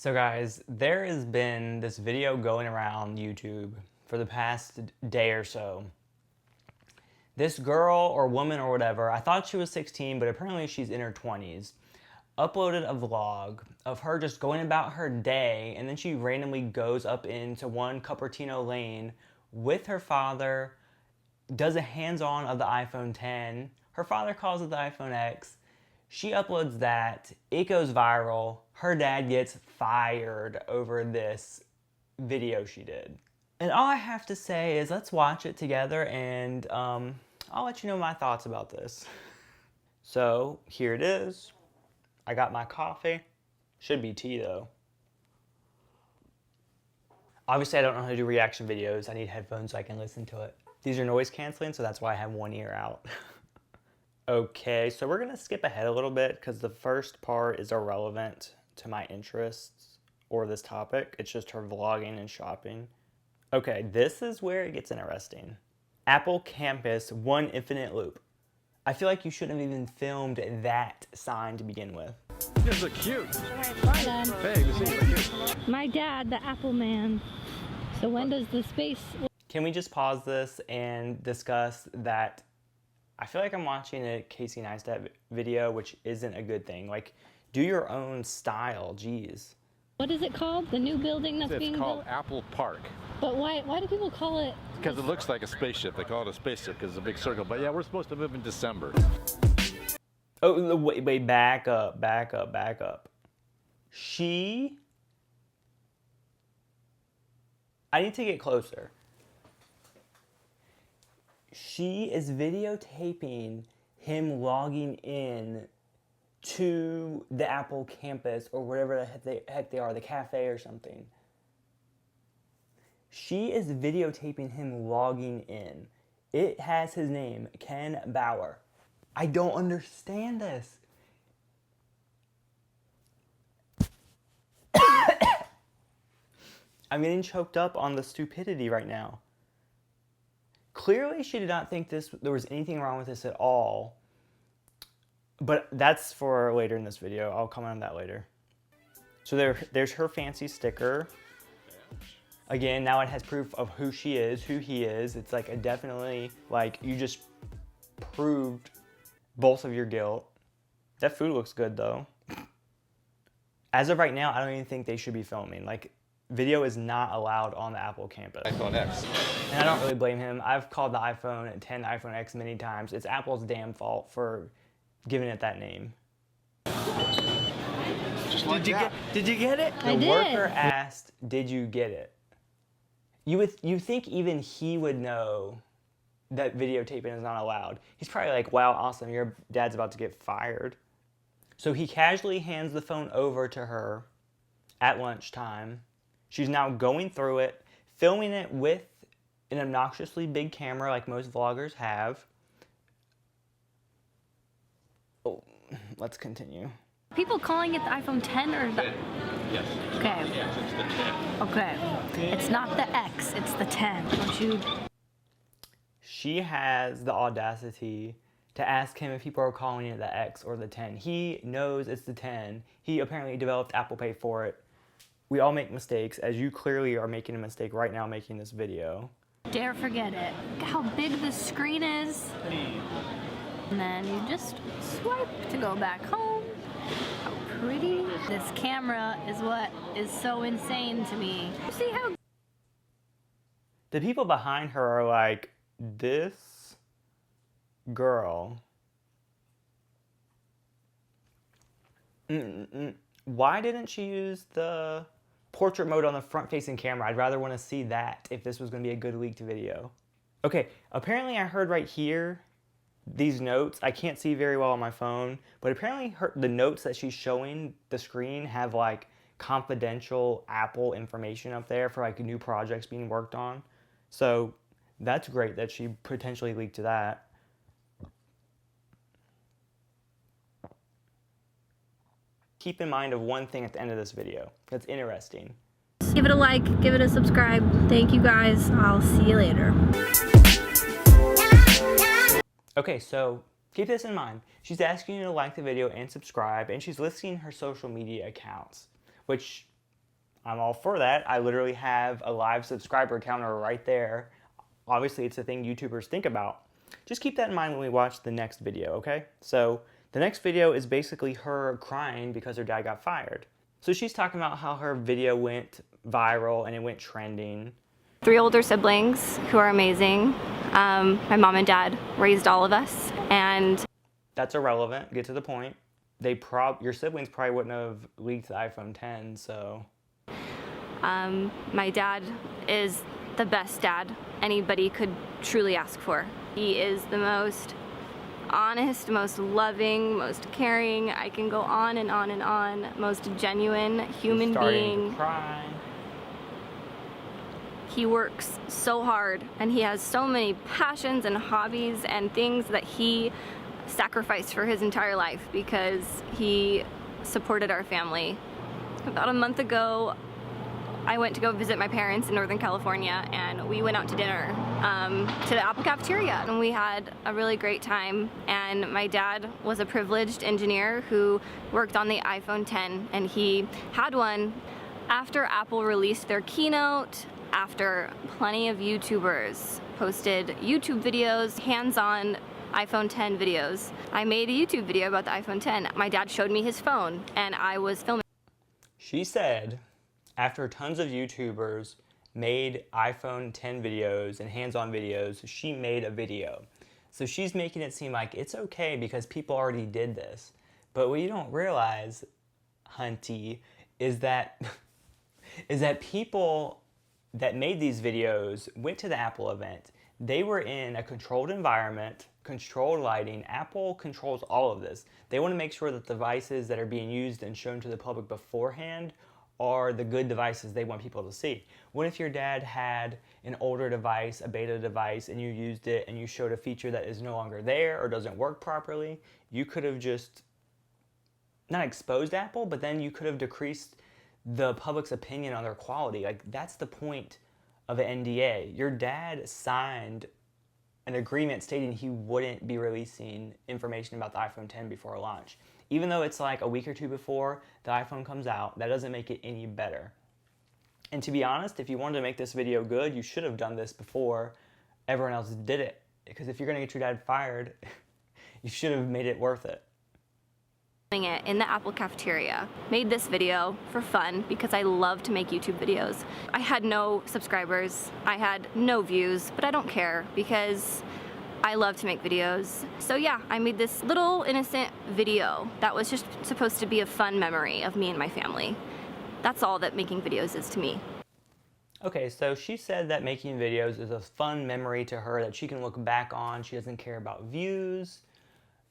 So guys, there has been this video going around YouTube for the past day or so. This girl or woman or whatever, I thought she was 16, but apparently she's in her 20s, uploaded a vlog of her just going about her day, and then she randomly goes up into one Cupertino lane with her father, does a hands-on of the iPhone 10. Her father calls it the iPhone X. She uploads that, it goes viral, her dad gets fired over this video she did. And all I have to say is let's watch it together and I'll let you know my thoughts about this. So here it is. I got my coffee. Should be tea though. Obviously I don't know how to do reaction videos. I need headphones so I can listen to it. These are noise canceling, so that's why I have one ear out. Okay, so we're gonna skip ahead a little bit because the first part is irrelevant to my interests or this topic. It's just her vlogging and shopping. Okay, this is where it gets interesting. Apple Campus, one infinite loop. I feel like you shouldn't have even filmed that sign to begin with. These are cute. Hey, you see, my dad, the Apple man. So when does the space... Can we just pause this and discuss that I feel like I'm watching a Casey Neistat video, which isn't a good thing. Like, do your own style, geez. What is it called? The new building that's being built? It's called Apple Park. But why do people call it? Because it looks like a spaceship. They call it a spaceship because it's a big circle. But yeah, we're supposed to move in December. Oh, wait, back up. I need to get closer. She is videotaping him logging in to the Apple campus or whatever the heck they are, the cafe or something. She is videotaping him logging in. It has his name, Ken Bauer. I don't understand this. I'm getting choked up on the stupidity right now. Clearly, she did not think there was anything wrong with this at all. But that's for later in this video. I'll comment on that later. So there's her fancy sticker. Again, now it has proof of who she is, who he is. It's like a definitely, like, you just proved both of your guilt. That food looks good, though. As of right now, I don't even think they should be filming. Like, video is not allowed on the Apple campus. iPhone X. And I don't really blame him. I've called the iPhone 10 iPhone X many times. It's Apple's damn fault for giving it that name. Just like that. Did you get it? I did. The worker asked, did you get it? You think even he would know that videotaping is not allowed. He's probably like, wow, awesome, your dad's about to get fired. So he casually hands the phone over to her at lunchtime. She's now going through it, filming it with an obnoxiously big camera like most vloggers have. Oh, let's continue. People calling it the iPhone 10 or the... Yes. Okay. Yes, it's the 10. Okay. It's not the X, it's the 10. Don't you... She has the audacity to ask him if people are calling it the X or the 10. He knows it's the 10. He apparently developed Apple Pay for it. We all make mistakes, as you clearly are making a mistake right now making this video. Dare forget it. Look how big the screen is. And then you just swipe to go back home. How pretty. This camera is what is so insane to me. See how... The people behind her are like, this girl... Why didn't she use the portrait mode on the front-facing camera? I'd rather want to see that if this was going to be a good leaked video. Okay, apparently I heard right here, these notes, I can't see very well on my phone, but apparently the notes that she's showing the screen have like confidential Apple information up there for like new projects being worked on. So that's great that she potentially leaked to that. Keep in mind of one thing at the end of this video that's interesting. Give it a like, give it a subscribe. Thank you guys. I'll see you later. Okay, so keep this in mind. She's asking you to like the video and subscribe, and she's listing her social media accounts, which I'm all for that. I literally have a live subscriber counter right there. Obviously, it's a thing YouTubers think about. Just keep that in mind when we watch the next video, okay? So the next video is basically her crying because her dad got fired. So she's talking about how her video went viral and it went trending. 3 older siblings who are amazing. My mom and dad raised all of us, and that's irrelevant. Get to the point. Your siblings probably wouldn't have leaked the iPhone 10, so. My dad is the best dad anybody could truly ask for. He is the most honest, most loving, most caring. I can go on and on and on. Most genuine human being. To cry. He works so hard, and he has so many passions and hobbies and things that he sacrificed for his entire life because he supported our family. About a month ago, I went to go visit my parents in Northern California, and we went out to dinner to the Apple cafeteria, and we had a really great time. And my dad was a privileged engineer who worked on the iPhone 10, and he had one after Apple released their keynote, after plenty of YouTubers posted YouTube videos, hands-on iPhone 10 videos. I made a YouTube video about the iPhone 10. My dad showed me his phone, and I was filming. She said, after tons of YouTubers made iPhone 10 videos and hands-on videos, she made a video. So she's making it seem like it's okay because people already did this. But what you don't realize, Hunty, is that people that made these videos went to the Apple event. They were in a controlled environment, controlled lighting. Apple controls all of this. They want to make sure that the devices that are being used and shown to the public beforehand are the good devices they want people to see. What if your dad had an older device, a beta device, and you used it and you showed a feature that is no longer there or doesn't work properly? You could have just not exposed Apple, but then you could have decreased the public's opinion on their quality. Like, that's the point of an NDA. Your dad signed an agreement stating he wouldn't be releasing information about the iPhone 10 before launch. Even though it's like a week or two before the iPhone comes out, that doesn't make it any better. And to be honest, if you wanted to make this video good, you should have done this before everyone else did it. Because if you're gonna get your dad fired, you should have made it worth it. It in the Apple cafeteria. Made this video for fun because I love to make YouTube videos. I had no subscribers, I had no views, but I don't care because I love to make videos. So yeah, I made this little innocent video that was just supposed to be a fun memory of me and my family. That's all that making videos is to me. Okay, so she said that making videos is a fun memory to her that she can look back on. She doesn't care about views.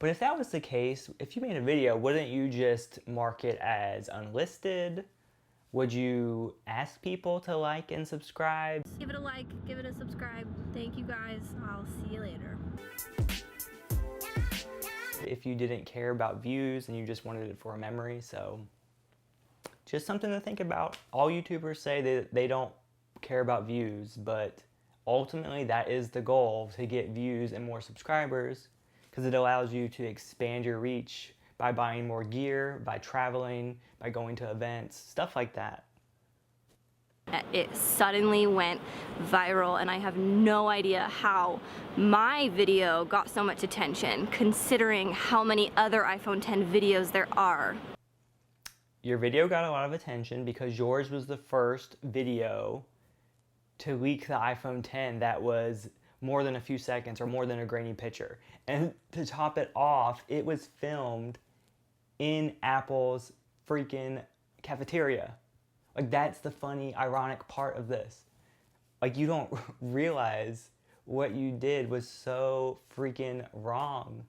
But if that was the case, if you made a video, wouldn't you just mark it as unlisted? Would you ask people to like and subscribe? Give it a like, give it a subscribe. Thank you guys. I'll see you later. If you didn't care about views and you just wanted it for a memory, so just something to think about. All YouTubers say that they don't care about views, but ultimately that is the goal, to get views and more subscribers, because it allows you to expand your reach by buying more gear, by traveling, by going to events, stuff like that. It suddenly went viral, and I have no idea how my video got so much attention, considering how many other iPhone 10 videos there are. Your video got a lot of attention because yours was the first video to leak the iPhone 10 that was more than a few seconds or more than a grainy picture. And to top it off, it was filmed in Apple's freaking cafeteria. Like, that's the funny, ironic part of this. Like, you don't realize what you did was so freaking wrong.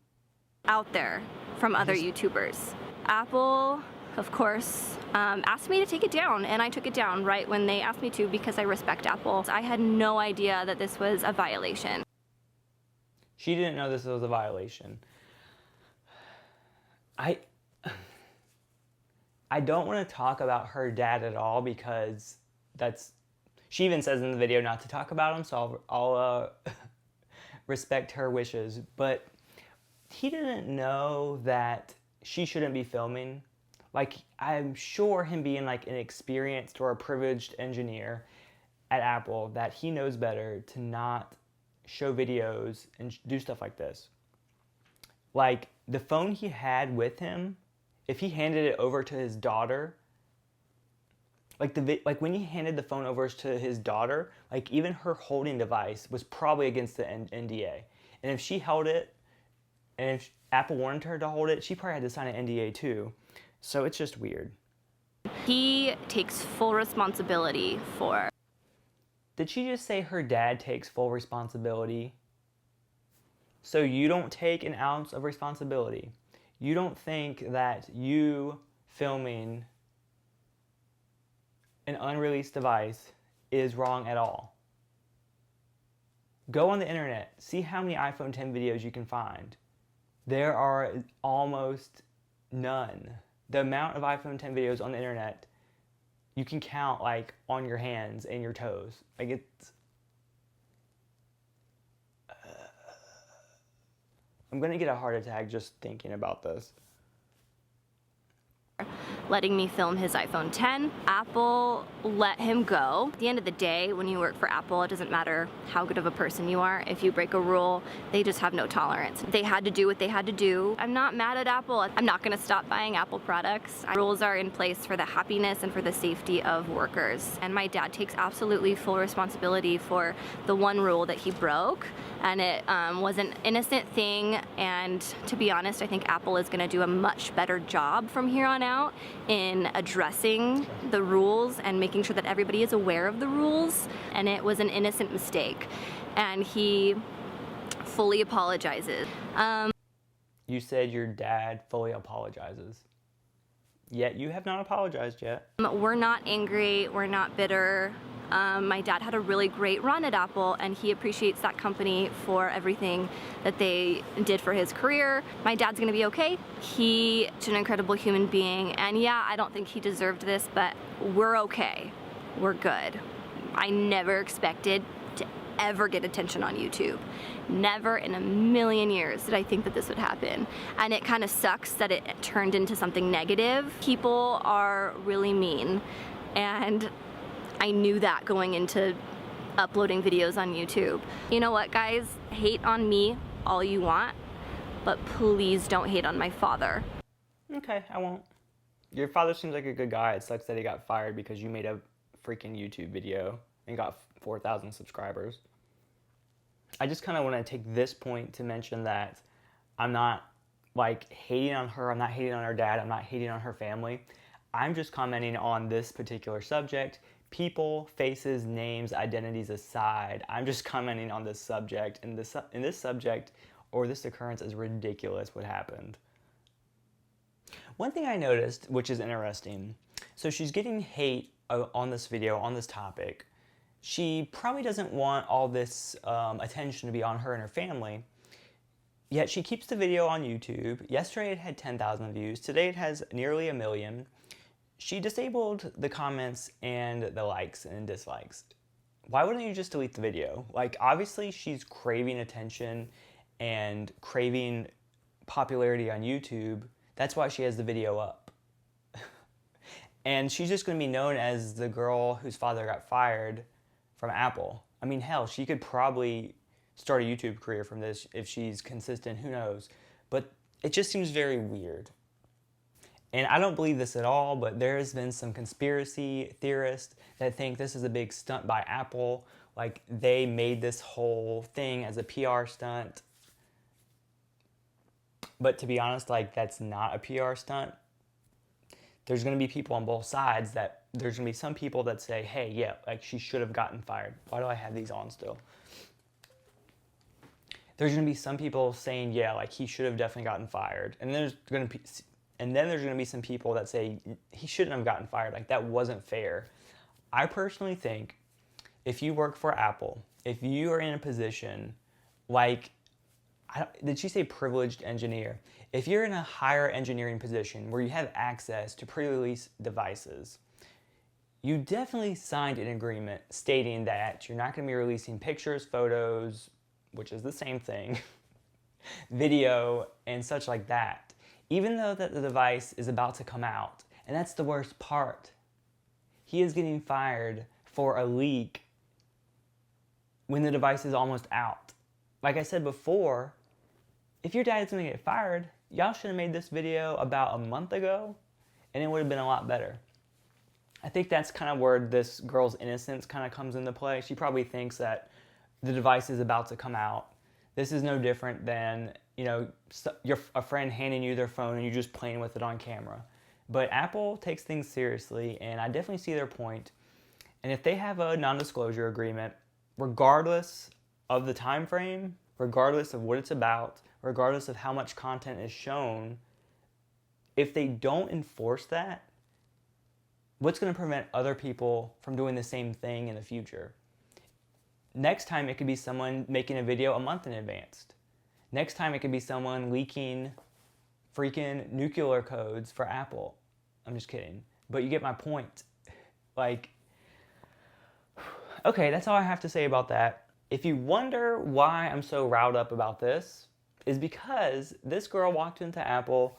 Out there from other YouTubers. Apple, of course, asked me to take it down, and I took it down right when they asked me to because I respect Apple. I had no idea that this was a violation. She didn't know this was a violation. I don't want to talk about her dad at all because she even says in the video not to talk about him, so I'll respect her wishes. But he didn't know that she shouldn't be filming. Like, I'm sure him being like an experienced or a privileged engineer at Apple, that he knows better to not show videos and do stuff like this. Like, the phone he had with him, if he handed it over to his daughter, like when he handed the phone over to his daughter, like even her holding device was probably against the NDA. And if she held it, and if Apple wanted her to hold it, she probably had to sign an NDA too. So it's just weird. He takes full responsibility for. Did she just say her dad takes full responsibility? So you don't take an ounce of responsibility. You don't think that you filming an unreleased device is wrong at all. Go on the internet, see how many iPhone 10 videos you can find. There are almost none. The amount of iPhone 10 videos on the internet, you can count like on your hands and your toes. Like it's... I'm gonna get a heart attack just thinking about this. Letting me film his iPhone 10. Apple let him go. At the end of the day, when you work for Apple, it doesn't matter how good of a person you are. If you break a rule, they just have no tolerance. They had to do what they had to do. I'm not mad at Apple. I'm not gonna stop buying Apple products. Rules are in place for the happiness and for the safety of workers. And my dad takes absolutely full responsibility for the one rule that he broke. And it was an innocent thing, and to be honest, I think Apple is gonna do a much better job from here on out in addressing the rules and making sure that everybody is aware of the rules. And it was an innocent mistake, and he fully apologizes. You said your dad fully apologizes, yet you have not apologized yet. We're not angry, we're not bitter. My dad had a really great run at Apple, and he appreciates that company for everything that they did for his career. My dad's gonna be okay. He's an incredible human being, and yeah, I don't think he deserved this, but we're okay. We're good. I never expected to ever get attention on YouTube. Never in a million years did I think that this would happen. And it kind of sucks that it turned into something negative. People are really mean, and I knew that going into uploading videos on YouTube. You know what, guys? Hate on me all you want, but please don't hate on my father. Okay, I won't. Your father seems like a good guy. It sucks that he got fired because you made a freaking YouTube video and got 4,000 subscribers. I just kind of want to take this point to mention that I'm not like hating on her, I'm not hating on her dad, I'm not hating on her family. I'm just commenting on this particular subject. People, faces, names, identities aside, I'm just commenting on this subject, and this subject or this occurrence is ridiculous what happened. One thing I noticed, which is interesting, so she's getting hate on this video, on this topic. She probably doesn't want all this attention to be on her and her family, yet she keeps the video on YouTube. Yesterday it had 10,000 views, today it has nearly 1 million. She disabled the comments and the likes and dislikes. Why wouldn't you just delete the video? Like, obviously she's craving attention and craving popularity on YouTube. That's why she has the video up. And she's just gonna be known as the girl whose father got fired from Apple. I mean, hell, she could probably start a YouTube career from this if she's consistent, who knows? But it just seems very weird. And I don't believe this at all, but there has been some conspiracy theorists that think this is a big stunt by Apple. Like, they made this whole thing as a PR stunt. But to be honest, like, that's not a PR stunt. There's gonna be people on both sides that, there's gonna be some people that say, hey, yeah, like, she should have gotten fired. Why do I have these on still? There's gonna be some people saying, yeah, like, he should have definitely gotten fired. And then there's gonna be some people that say he shouldn't have gotten fired, like that wasn't fair. I personally think if you work for Apple, if you are in a position like, did she say privileged engineer? If you're in a higher engineering position where you have access to pre-release devices, you definitely signed an agreement stating that you're not gonna be releasing pictures, photos, which is the same thing, video, and such like that. even though that the device is about to come out, and that's the worst part. He is getting fired for a leak when the device is almost out. Like I said before, if your dad is gonna get fired, y'all should have made this video about a month ago, and it would have been a lot better. I think that's kind of where this girl's innocence kind of comes into play. She probably thinks that the device is about to come out. This is no different than, you know, a friend handing you their phone and you just playing with it on camera. But Apple takes things seriously, and I definitely see their point. And if they have a non-disclosure agreement, regardless of the time frame, regardless of what it's about, regardless of how much content is shown, if they don't enforce that, what's going to prevent other people from doing the same thing in the future? Next time it could be someone making a video a month in advance. Next time it could be someone leaking freaking nuclear codes for Apple. I'm just kidding. But you get my point. Like, okay, that's all I have to say about that. If you wonder why I'm so riled up about this, is because this girl walked into Apple,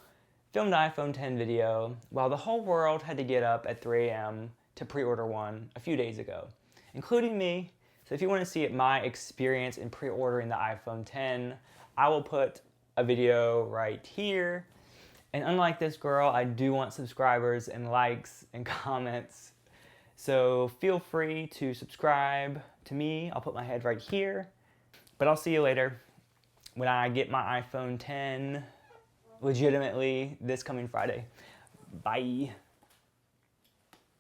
filmed an iPhone 10 video, while the whole world had to get up at 3 a.m. to pre-order one a few days ago, including me. So if you want to see my experience in pre-ordering the iPhone 10, I will put a video right here. And unlike this girl, I do want subscribers and likes and comments. So feel free to subscribe to me. I'll put my head right here. But I'll see you later when I get my iPhone 10 legitimately this coming Friday. Bye.